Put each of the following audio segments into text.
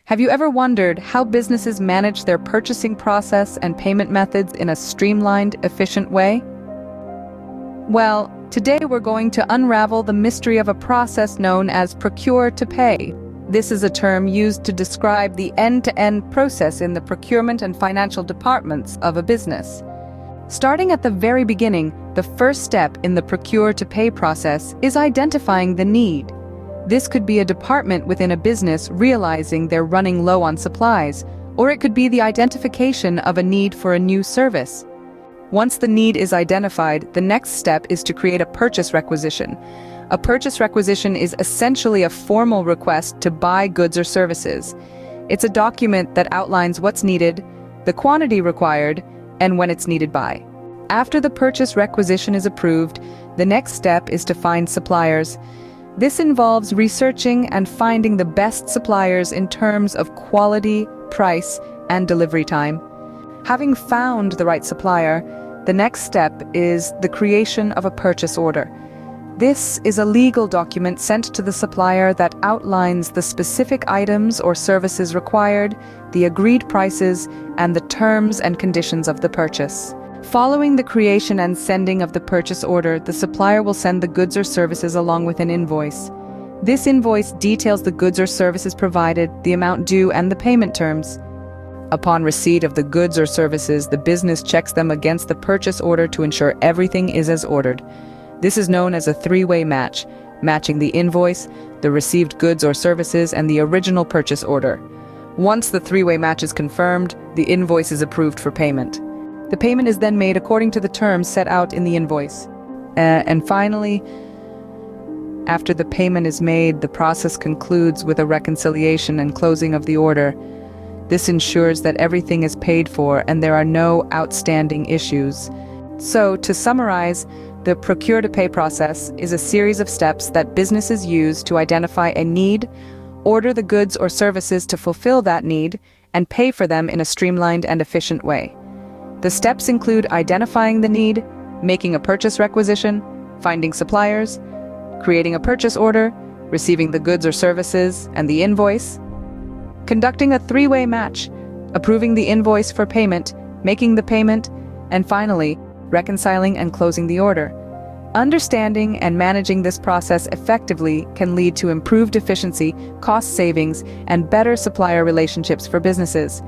Have you ever wondered how businesses manage their purchasing process and payment methods in a streamlined, efficient way? Well, today we're going to unravel the mystery of a process known as procure to pay. This is a term used to describe the end-to-end process in the procurement and financial departments of a business. Starting at the very beginning, the first step in the procure to pay process is identifying the need. This could be a department within a business realizing they're running low on supplies, or it could be the identification of a need for a new service. Once the need is identified, the next step is to create a purchase requisition. A purchase requisition is essentially a formal request to buy goods or services. It's a document that outlines what's needed, the quantity required, and when it's needed by. After the purchase requisition is approved, the next step is to find suppliers. This involves researching and finding the best suppliers in terms of quality, price, and delivery time. Having found the right supplier, the next step is the creation of a purchase order. This is a legal document sent to the supplier that outlines the specific items or services required, the agreed prices, and the terms and conditions of the purchase. Following the creation and sending of the purchase order, the supplier will send the goods or services along with an invoice. This invoice details the goods or services provided, the amount due, and the payment terms. Upon receipt of the goods or services, the business checks them against the purchase order to ensure everything is as ordered. This is known as a three-way match, matching the invoice, the received goods or services, and the original purchase order. Once the three-way match is confirmed, the invoice is approved for payment. The payment is then made according to the terms set out in the invoice. And finally, after the payment is made, the process concludes with a reconciliation and closing of the order. This ensures that everything is paid for and there are no outstanding issues. So, to summarize, the procure-to-pay process is a series of steps that businesses use to identify a need, order the goods or services to fulfill that need, and pay for them in a streamlined and efficient way. The steps include identifying the need, making a purchase requisition, finding suppliers, creating a purchase order, receiving the goods or services and the invoice, conducting a three-way match, approving the invoice for payment, making the payment, and finally, reconciling and closing the order. Understanding and managing this process effectively can lead to improved efficiency, cost savings, and better supplier relationships for businesses.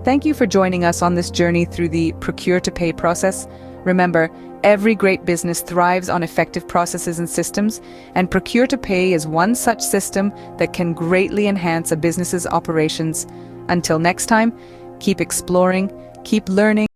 Thank you for joining us on this journey through the procure-to-pay process. Remember, every great business thrives on effective processes and systems, and procure-to-pay is one such system that can greatly enhance a business's operations. Until next time, keep exploring, keep learning,